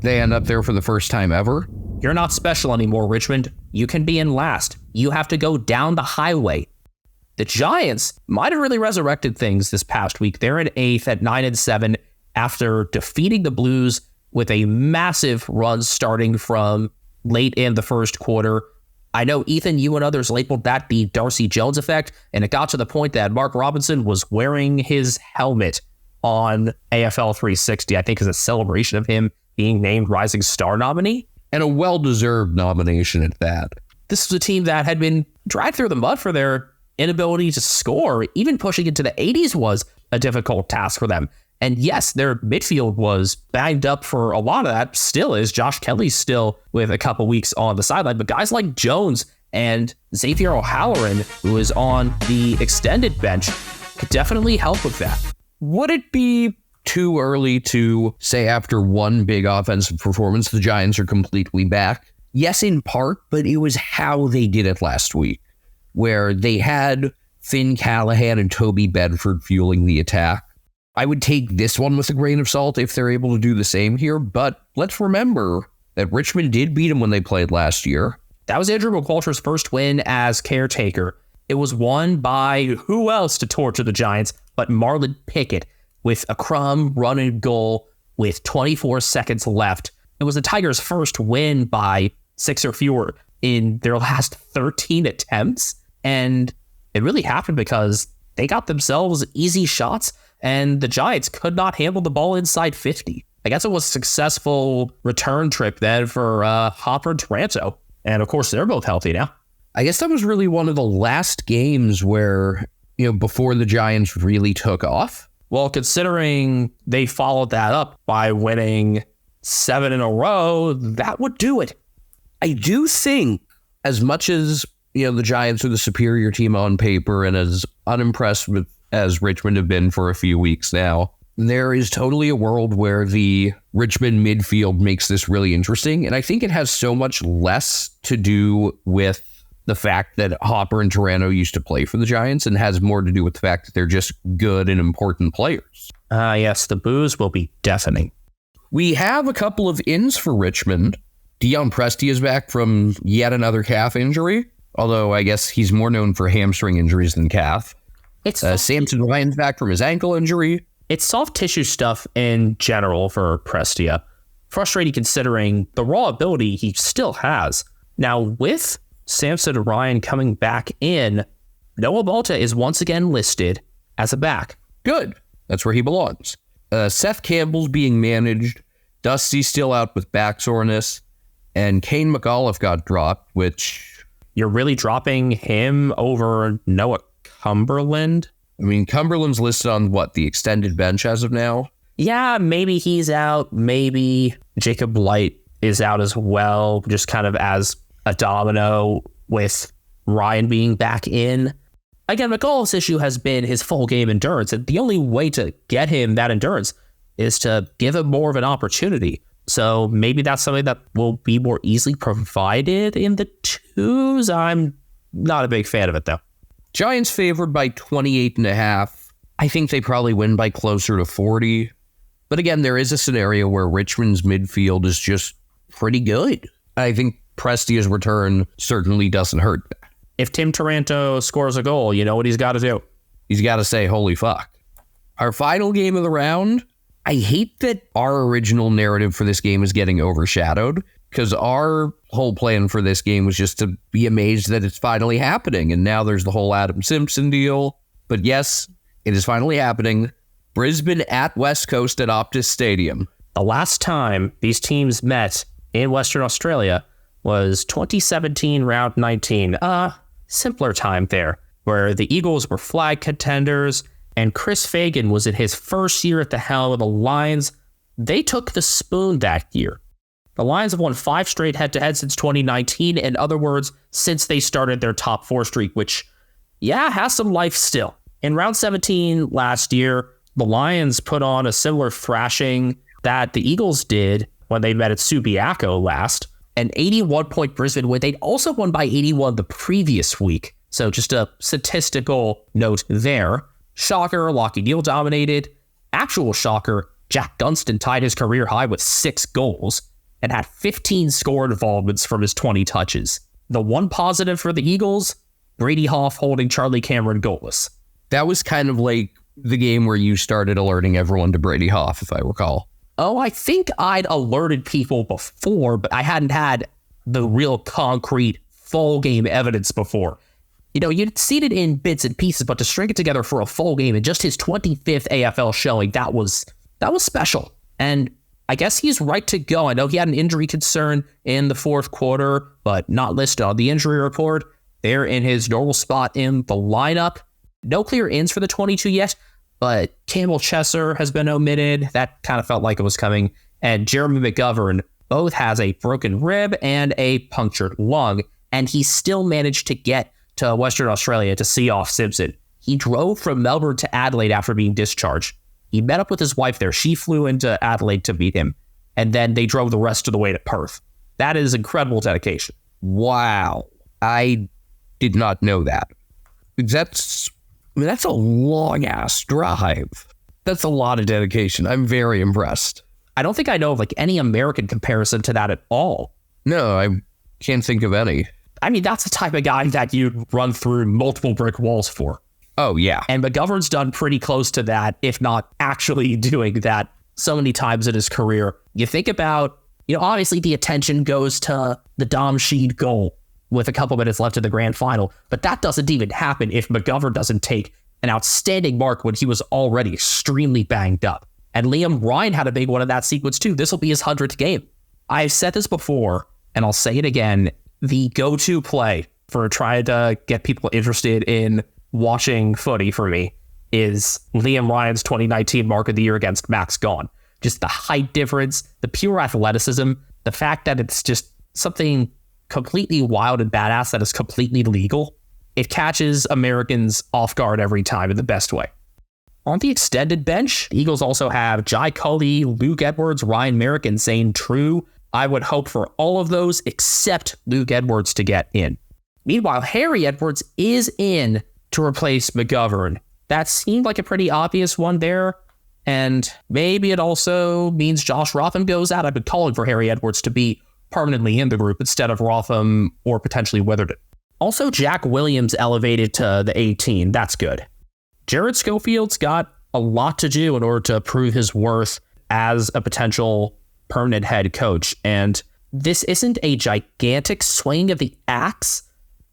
they end up there for the first time ever. You're not special anymore, Richmond. You can be in last. You have to go down the highway. The Giants might have really resurrected things this past week. They're in 8th at 9-7 after defeating the Blues with a massive run starting from late in the first quarter. I know, Ethan, you and others labeled that the Darcy Jones effect, and it got to the point that Mark Robinson was wearing his helmet on AFL 360, I think, as a celebration of him being named Rising Star nominee. And a well-deserved nomination at that. This was a team that had been dragged through the mud for their inability to score. Even pushing into the 80s was a difficult task for them. And yes, their midfield was banged up for a lot of that. Still is. Josh Kelly's still with a couple weeks on the sideline. But guys like Jones and Xavier O'Halloran, who is on the extended bench, could definitely help with that. Would it be too early to say after one big offensive performance the Giants are completely back? Yes, in part, but it was how they did it last week, where they had Finn Callahan and Toby Bedford fueling the attack. I would take this one with a grain of salt if they're able to do the same here, but let's remember that Richmond did beat them when they played last year. That was Andrew McQualter's first win as caretaker. It was won by who else to torture the Giants but Marlon Pickett with a crumb run and goal with 24 seconds left. It was the Tigers' first win by 6 or fewer in their last 13 attempts, and it really happened because they got themselves easy shots, and the Giants could not handle the ball inside 50. I guess it was a successful return trip then for Hopper and Taranto. And of course, they're both healthy now. I guess that was really one of the last games where, before the Giants really took off. Well, considering they followed that up by winning 7 in a row, that would do it. I do think, as much as, the Giants are the superior team on paper and as unimpressed with as Richmond have been for a few weeks now, there is totally a world where the Richmond midfield makes this really interesting. And I think it has so much less to do with the fact that Hopper and Taranto used to play for the Giants and has more to do with the fact that they're just good and important players. Yes, the boos will be deafening. We have a couple of ins for Richmond. Dion Presti is back from yet another calf injury, although I guess he's more known for hamstring injuries than calf. Samson Ryan's back from his ankle injury. It's soft tissue stuff in general for Prestia. Frustrating considering the raw ability he still has. Now, with Samson Ryan coming back in, Noah Balta is once again listed as a back. Good. That's where he belongs. Seth Campbell's being managed. Dusty's still out with back soreness. And Kane McAuliffe got dropped, which... You're really dropping him over Noah Cumberland? I mean, Cumberland's listed on, the extended bench as of now? Yeah, maybe he's out. Maybe Jacob Light is out as well, just kind of as a domino with Ryan being back in. Again, McAuliffe's issue has been his full game endurance, and the only way to get him that endurance is to give him more of an opportunity. So maybe that's something that will be more easily provided in the twos. I'm not a big fan of it, though. Giants favored by 28.5. I think they probably win by closer to 40. But again, there is a scenario where Richmond's midfield is just pretty good. I think Prestia's return certainly doesn't hurt that. If Tim Taranto scores a goal, you know what he's got to do. He's got to say, holy fuck. Our final game of the round, I hate that our original narrative for this game is getting overshadowed, because our whole plan for this game was just to be amazed that it's finally happening. And now there's the whole Adam Simpson deal. But yes, it is finally happening. Brisbane at West Coast at Optus Stadium. The last time these teams met in Western Australia was 2017 round 19. Simpler time there, where the Eagles were flag contenders and Chris Fagan was in his first year at the helm of the Lions. They took the spoon that year. The Lions have won 5 straight head-to-head since 2019. In other words, since they started their top 4 streak, which, has some life still. In round 17 last year, the Lions put on a similar thrashing that the Eagles did when they met at Subiaco last. An 81-point Brisbane win. They'd also won by 81 the previous week. So just a statistical note there. Shocker, Lachie Neale dominated. Actual shocker, Jack Dunstan tied his career high with 6 goals and had 15 score involvements from his 20 touches. The one positive for the Eagles, Brady Hoff holding Charlie Cameron goalless. That was kind of like the game where you started alerting everyone to Brady Hoff, if I recall. Oh, I think I'd alerted people before, but I hadn't had the real concrete full game evidence before. You'd seen it in bits and pieces, but to string it together for a full game in just his 25th AFL showing, that was special. And I guess he's right to go. I know he had an injury concern in the fourth quarter, but not listed on the injury report. They're in his normal spot in the lineup. No clear ins for the 22 yet, but Campbell Chesser has been omitted. That kind of felt like it was coming. And Jeremy McGovern both has a broken rib and a punctured lung, and he still managed to get to Western Australia to see off Simpson. He drove from Melbourne to Adelaide after being discharged. He met up with his wife there. She flew into Adelaide to meet him, and then they drove the rest of the way to Perth. That is incredible dedication. Wow. I did not know that. That's a long-ass drive. That's a lot of dedication. I'm very impressed. I don't think I know of any American comparison to that at all. No, I can't think of any. I mean, that's the type of guy that you'd run through multiple brick walls for. Oh, yeah. And McGovern's done pretty close to that, if not actually doing that so many times in his career. You think about, obviously the attention goes to the Dom Sheed goal with a couple minutes left in the grand final, but that doesn't even happen if McGovern doesn't take an outstanding mark when he was already extremely banged up. And Liam Ryan had a big one in that sequence too. This will be his 100th game. I've said this before, and I'll say it again. The go-to play for trying to get people interested in watching footy for me is Liam Ryan's 2019 mark of the year against Max Gawn. Just the height difference, the pure athleticism, the fact that it's just something completely wild and badass that is completely legal. It catches Americans off guard every time in the best way. On the extended bench, the Eagles also have Jai Culley, Luke Edwards, Ryan Merrick, and Zane True. I would hope for all of those except Luke Edwards to get in. Meanwhile, Harry Edwards is in to replace McGovern. That seemed like a pretty obvious one there. And maybe it also means Josh Rotham goes out. I've been calling for Harry Edwards to be permanently in the group instead of Rotham or potentially Witherden. Also, Jack Williams elevated to the 18. That's good. Jared Schofield's got a lot to do in order to prove his worth as a potential permanent head coach. And this isn't a gigantic swing of the axe,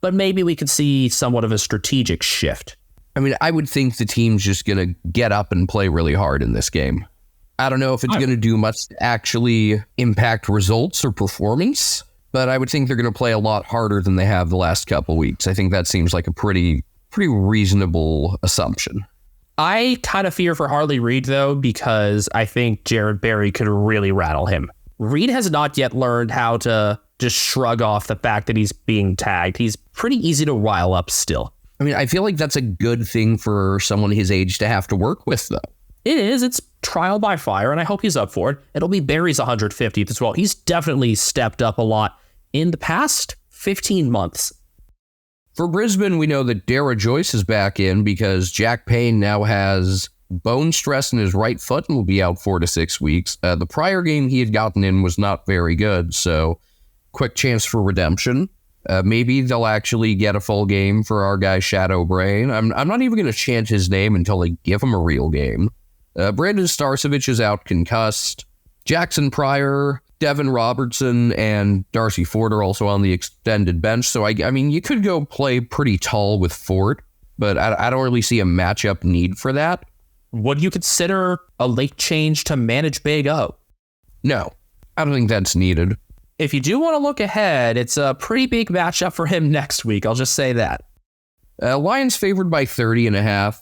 but maybe we could see somewhat of a strategic shift. I mean, I would think the team's just going to get up and play really hard in this game. I don't know if it's going to do much to actually impact results or performance, but I would think they're going to play a lot harder than they have the last couple weeks. I think that seems like a pretty reasonable assumption. I kind of fear for Harley Reid, though, because I think Jared Berry could really rattle him. Reid has not yet learned how to just shrug off the fact that he's being tagged. He's pretty easy to rile up still. I mean, I feel like that's a good thing for someone his age to have to work with, though. It is. It's trial by fire, and I hope he's up for it. It'll be Barry's 150th as well. He's definitely stepped up a lot in the past 15 months. For Brisbane, we know that Dara Joyce is back in because Jack Payne now has bone stress in his right foot and will be out 4 to 6 weeks. The prior game he had gotten in was not very good, so quick chance for redemption. Maybe they'll actually get a full game for our guy Shadow Brain. I'm not even going to chant his name until they give him a real game. Brandon Starcevich is out concussed. Jackson Pryor, Devin Robertson, and Darcy Ford are also on the extended bench. So, I mean, you could go play pretty tall with Ford, but I don't really see a matchup need for that. Would you consider a late change to manage Big O? No, I don't think that's needed. If you do want to look ahead, it's a pretty big matchup for him next week. I'll just say that. Lions favored by 30.5.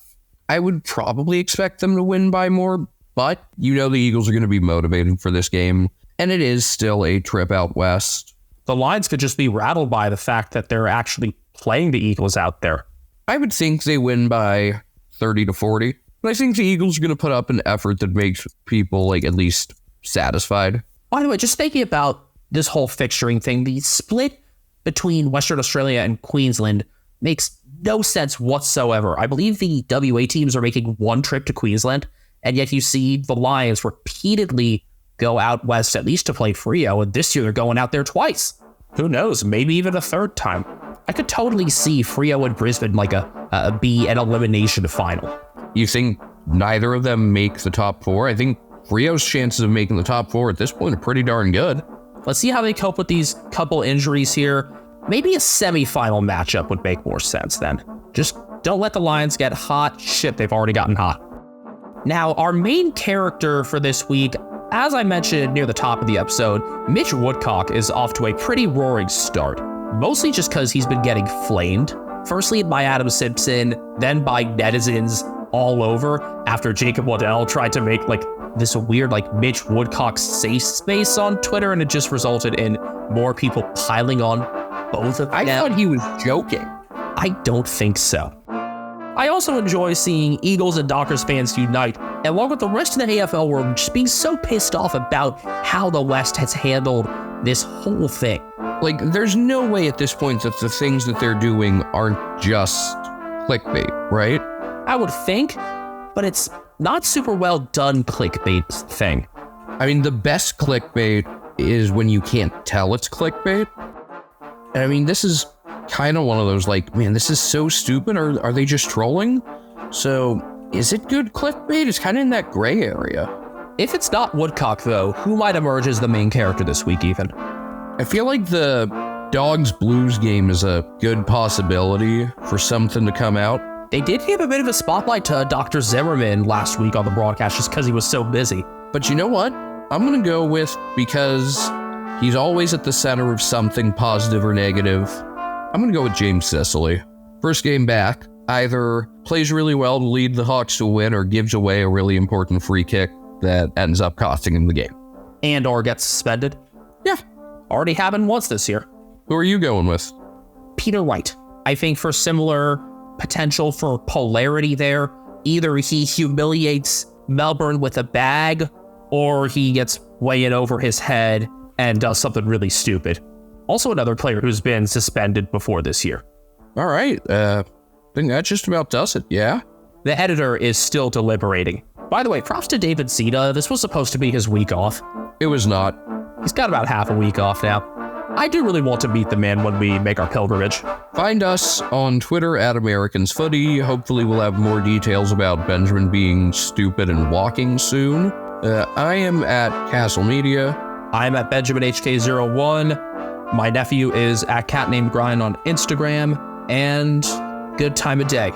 I would probably expect them to win by more, but you know the Eagles are going to be motivated for this game, and it is still a trip out west. The Lions could just be rattled by the fact that they're actually playing the Eagles out there. I would think they win by 30-40, but I think the Eagles are going to put up an effort that makes people like at least satisfied. By the way, just thinking about this whole fixturing thing, the split between Western Australia and Queensland makes no sense whatsoever. I believe the WA teams are making one trip to Queensland, and yet you see the Lions repeatedly go out west, at least to play Freo, and this year they're going out there twice. Who knows, maybe even a third time. I could totally see Freo and Brisbane like be an elimination final. You think neither of them make the top four? I think Frio's chances of making the top four at this point are pretty darn good. Let's see how they cope with these couple injuries here. Maybe a semifinal matchup would make more sense then. Just don't let the Lions get hot. Shit, they've already gotten hot. Now, our main character for this week, as I mentioned near the top of the episode, Mitch Woodcock is off to a pretty roaring start. Mostly just because he's been getting flamed. Firstly by Adam Simpson, then by netizens all over after Jacob Waddell tried to make this weird Mitch Woodcock safe space on Twitter, and it just resulted in more people piling on both of them. I thought he was joking. I don't think so. I also enjoy seeing Eagles and Dockers fans unite, along with the rest of the AFL world just being so pissed off about how the West has handled this whole thing. There's no way at this point that the things that they're doing aren't just clickbait, right? I would think, but it's not super well done clickbait thing. I mean, the best clickbait is when you can't tell it's clickbait. I mean, this is kind of one of those man, this is so stupid. Are they just trolling? So is it good clickbait? It's kind of in that gray area. If it's not Woodcock, though, who might emerge as the main character this week, even? I feel like the Dogs Blues game is a good possibility for something to come out. They did give a bit of a spotlight to Dr. Zimmerman last week on the broadcast just because he was so busy. But you know what? I'm going to go with, because he's always at the center of something positive or negative, I'm going to go with James Sicily. First game back, either plays really well to lead the Hawks to a win or gives away a really important free kick that ends up costing him the game. And or gets suspended? Yeah. Already happened once this year. Who are you going with? Peter White. I think for similar potential for polarity there, either he humiliates Melbourne with a bag, or he gets way in over his head and does something really stupid. Also another player who's been suspended before this year. All right. I think that just about does it, yeah? The editor is still deliberating. By the way, props to David Zeta. This was supposed to be his week off. It was not. He's got about half a week off now. I do really want to meet the man when we make our pilgrimage. Find us on Twitter at Americans Footy. Hopefully we'll have more details about Benjamin being stupid and walking soon. I am at Castle Media. I'm at Benjamin HK01. My nephew is at Cat Named Grind on Instagram. And good time of day.